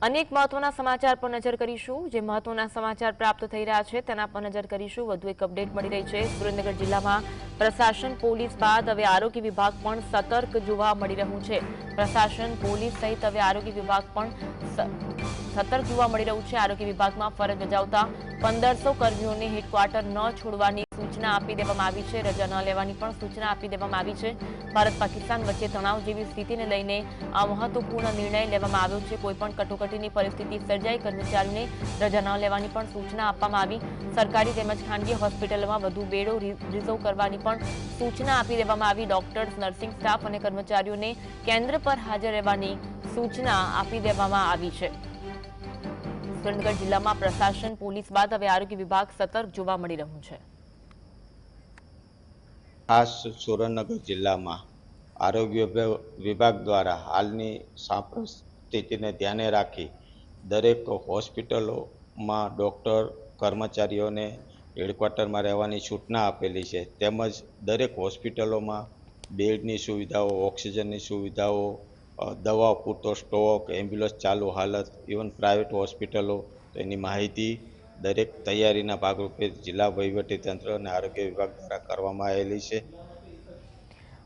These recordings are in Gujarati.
અનેક મહત્વના સમાચાર પર નજર કરીશું। જે મહત્વના સમાચાર પ્રાપ્ત થઈ રહ્યા છે તેના પર નજર કરીશું। વધુ એક અપડેટ મળી રહી છે। સુરેન્દ્રનગર જિલ્લામાં પ્રશાસન પોલીસ બાદ હવે આરોગ્ય વિભાગ પણ સતર્ક જોવા મળી રહ્યું છે। પ્રશાસન પોલીસ સહિત હવે આરોગ્ય વિભાગ પણ સતર્ક જોવા મળી રહ્યું છે। આરોગ્ય વિભાગમાં ફરજ બજાવતા 1500 કર્મીઓને હેડક્વાર્ટર ન છોડવાની સૂચના આપી દેવામાં આવી છે। રજા ન લેવાની પણ સૂચના આપી દેવામાં આવી છે। ભારત પાકિસ્તાન વચ્ચે તણાવ જેવી સ્થિતિને લઈને આ મહત્વપૂર્ણ નિર્ણય લેવામાં આવ્યો છે। કોઈપણ કટોકટીની પરિસ્થિતિ સર્જાય કર્મચારીઓને રજા ન લેવાની પણ સૂચના આપવામાં આવી। સરકારી તેમજ ખાનગી હોસ્પિટલોમાં વધુ બેડો રિઝર્વ કરવાની પણ સૂચના આપી દેવામાં આવી। ડોક્ટર્સ, નર્સિંગ સ્ટાફ અને કર્મચારીઓને કેન્દ્ર પર હાજર રહેવાની સૂચના આપી દેવામાં આવી છે। સુરેન્દ્રનગર જિલ્લામાં પ્રશાસન પોલીસ બાદ હવે આરોગ્ય વિભાગ સતર્ક જોવા મળી રહ્યું છે। ખાસ સુરેન્દ્રનગર જિલ્લામાં આરોગ્ય વિભાગ દ્વારા હાલની સાંપ્રત સ્થિતિને ધ્યાને રાખી દરેક હોસ્પિટલોમાં ડૉક્ટર કર્મચારીઓને હેડક્વાર્ટરમાં રહેવાની સૂચના આપેલી છે। તેમજ દરેક હોસ્પિટલોમાં બેડની સુવિધાઓ, ઓક્સિજનની સુવિધાઓ, દવા પૂરતો સ્ટોક, એમ્બ્યુલન્સ ચાલુ હાલત, ઇવન પ્રાઇવેટ હોસ્પિટલો તેની માહિતી દરેક તૈયારીના ભાગરૂપે જિલ્લા વહીવટીતંત્ર અને આરોગ્ય વિભાગ દ્વારા કરવામાં આવેલી છે।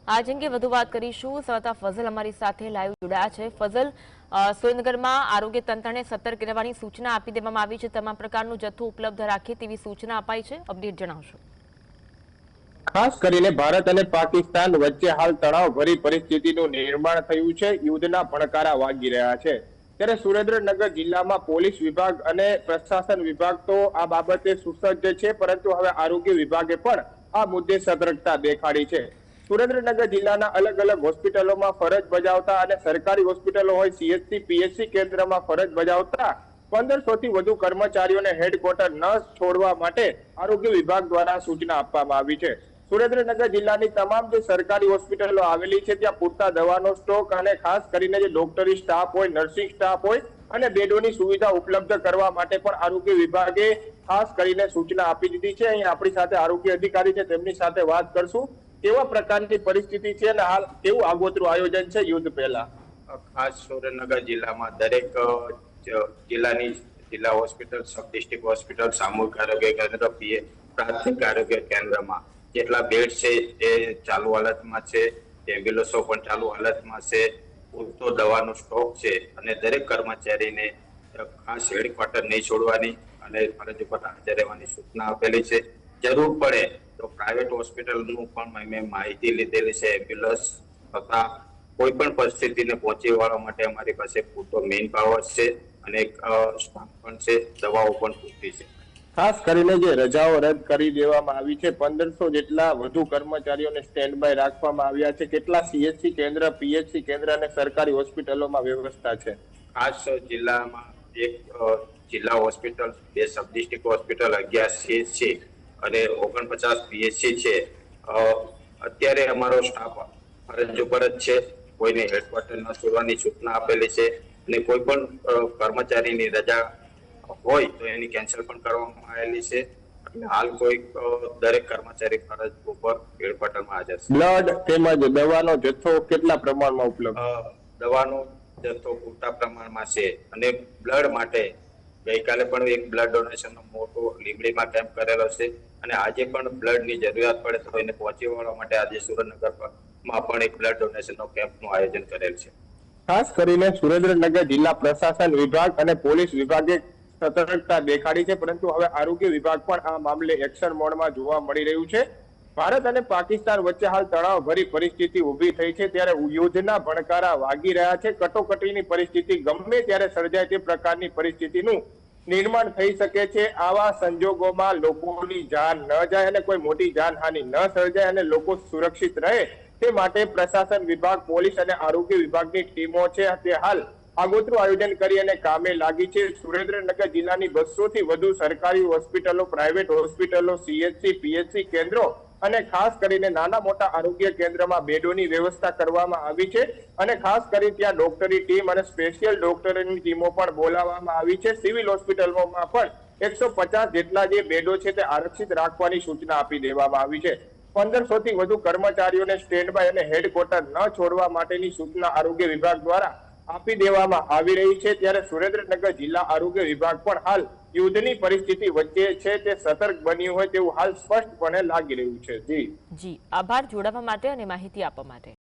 આજ અંગે વધુ વાત કરીશું। સંવાદદાતા ફઝલ અમારી સાથે લાઈવ જોડાયા છે। ફઝલ, સુરેન્દ્રનગરમાં આરોગ્ય તંત્રને સતર્ક રહેવાની સૂચના આપી દેવામાં આવી છે। તમામ પ્રકારનો જથ્થો ઉપલબ્ધ રાખે તેવી સૂચના અપાઈ છે। અપડેટ જણાવશો। ખાસ કરીને ભારત અને પાકિસ્તાન વચ્ચે હાલ તણાવભરી પરિસ્થિતિનું નિર્માણ થયું છે। યુદ્ધના ભણકારા વાગી રહ્યા છે। ત્યારે સુરેન્દ્રનગર જિલ્લામાં પોલીસ વિભાગ અને પ્રશાસન વિભાગ તો આ બાબતે સુસજ્જ છે, પરંતુ હવે આરોગ્ય વિભાગે પણ આ મુદ્દે સતર્કતા દેખાડી છે। સુરેન્દ્રનગર જિલ્લાના અલગ અલગ હોસ્પિટલોમાં ફરજ બજાવતા અને સરકારી હોસ્પિટલો હોય સીએચસી, પીએચસી કેન્દ્રમાં ફરજ બજાવતા 1500 થી વધુ કર્મચારીઓને હેડક્વાર્ટર ન છોડવા માટે આરોગ્ય વિભાગ દ્વારા સૂચના આપવામાં આવી છે। સુરેન્દ્રનગર જિલ્લાની તમામ જે સરકારી હોસ્પિટલો આવેલી છે ત્યાં પૂરતા દવાનો સ્ટોક અને ખાસ કરીને જે ડોક્ટરી સ્ટાફ હોય, નર્સિંગ સ્ટાફ હોય અને બેડોની સુવિધા ઉપલબ્ધ કરવા માટે પણ આરોગ્ય વિભાગે ખાસ કરીને સૂચના આપી દીધી છે। અહીં આપણી સાથે આરોગ્ય અધિકારી છે, તેમની સાથે વાત કરશું। કેવા પ્રકારની પરિસ્થિતિ છે અને હાલ કેવું આગોતરું આયોજન છે યુદ્ધ પહેલા? ખાસ સુરેન્દ્રનગર જિલ્લામાં દરેક જિલ્લા હોસ્પિટલ, સબ ડિસ્ટ્રિક્ટ હોસ્પિટલ, સામૂહિક આરોગ્ય કેન્દ્ર, પ્રાથમિક આરોગ્ય કેન્દ્રમાં જેટલા બેડ છે એ ચાલુ હાલતમાં છે। એમ્બ્યુલન્સો પણ ચાલુ હાલતમાં છે। પૂરતો દવાનો સ્ટોક છે અને દરેક કર્મચારીને ખાસ હેડક્વાર્ટર નહીં છોડવાની અને ફરજ ઉપર હાજર રહેવાની સૂચના આપેલી છે। જરૂર પડે તો પ્રાઇવેટ હોસ્પિટલનું પણ મેં માહિતી લીધેલી છે। એમ્બ્યુલન્સ તથા કોઈ પણ પરિસ્થિતિને પહોંચી વળવા માટે અમારી પાસે પૂરતો મેઇન પાવર છે અને સ્ટાફ પણ છે, દવાઓ પણ પૂરતી છે। ખાસ કરીને જે રજાઓ રદ કરી દેવામાં આવી છે, 1500 જેટલા વધુ કર્મચારીઓને સ્ટેન્ડ બાય રાખવામાં આવ્યા છે। કેટલા સીએચસી કેન્દ્ર, પીએચસી કેન્દ્ર અને સરકારી હોસ્પિટલોમાં વ્યવસ્થા છે? ખાસ જિલ્લામાં એક જિલ્લા hospital, 2 sub district hospital, 11 CHC અને 49 પીએચસી છે। અત્યારે અમારો સ્ટાફ ફરજ ઉપર જ છે। કોઈને હેડક્વાર્ટર ન છોડવાની સૂચના આપેલી છે અને કોઈ પણ કર્મચારીની રજા હોય તો એની કેન્સલ પણ કરવામાં આવેલી છે। એટલે હાલ કોઈ દરેક કર્મચારી ફરજ ઉપર હેડક્વાર્ટરમાં હાજર છે। બ્લડ તેમજ દવાનો જથ્થો કેટલા પ્રમાણમાં ઉપલબ્ધ? દવાનો જથ્થો પૂરતા પ્રમાણમાં છે અને બ્લડ માટે ગઈકાલે પણ એક બ્લડ ડોનેશનનો મોટો લીંબડીમાં કેમ્પ કરેલો છે અને આજે પણ બ્લડની જરૂરિયાત પડે તો એને પહોંચી વળવા માટે આજે સુરેન્દ્રનગરમાં પણ એક બ્લડ ડોનેશનનો કેમ્પનું આયોજન કરેલ છે। ખાસ કરીને સુરેન્દ્રનગર જિલ્લા પ્રશાસન વિભાગ અને પોલીસ વિભાગે સતર્કતા દેખાડી છે, પરંતુ હવે આરોગ્ય વિભાગ પણ આ મામલે એક્શન મોડમાં જોવા મળી રહ્યું છે। ભારત અને પાકિસ્તાન વચ્ચે હાલ તણાવભરી પરિસ્થિતિ ઊભી થઈ છે, ત્યારે યુદ્ધના ભણકારા વાગી રહ્યા છે। કટોકટીની પરિસ્થિતિ ગમે ત્યારે સર્જાય તે પ્રકારની પરિસ્થિતિનું નિર્માણ થઈ શકે છે। આવા સંજોગોમાં લોકોની જાન ન જાય અને કોઈ મોટી જાનહાનિ ન સર્જાય અને લોકો સુરક્ષિત રહે તે માટે પ્રશાસન વિભાગ, પોલીસ અને આરોગ્ય વિભાગની ટીમો છે તે હાલ આગોતરું આયોજન કરી અને કામે લાગી છે। સુરેન્દ્રનગર જિલ્લાની 200 થી વધુ સરકારી હોસ્પિટલો, પ્રાઇવેટ હોસ્પિટલો, સીએચસી, પીએચસી કેન્દ્રો અને ખાસ કરીને નાના મોટા આરોગ્ય કેન્દ્રમાં બેડોની વ્યવસ્થા કરવામાં આવી છે અને ખાસ કરી ત્યાં ડોક્ટરી ટીમ અને સ્પેશિયલ ડોક્ટરોની ટીમો પણ બોલાવવામાં આવી છે। સિવિલ હોસ્પિટલોમાં પણ 150 જેટલા જે બેડો છે તે આરક્ષિત રાખવાની સૂચના આપી દેવામાં આવી છે। 1500 થી વધુ કર્મચારીઓને સ્ટેન્ડ બાય અને હેડક્વાર્ટર ન છોડવા માટેની સૂચના આરોગ્ય વિભાગ દ્વારા આપી દેવામાં આવી રહી છે। ત્યારે સુરેન્દ્રનગર જિલ્લા આરોગ્ય વિભાગ પણ હાલ યુદ્ધની પરિસ્થિતિ વચ્ચે છે, તે સતર્ક બન્યું હોય તેવું હાલ સ્પષ્ટપણે લાગી રહ્યું છે। જી આભાર જોડાવા માટે અને માહિતી આપવા માટે।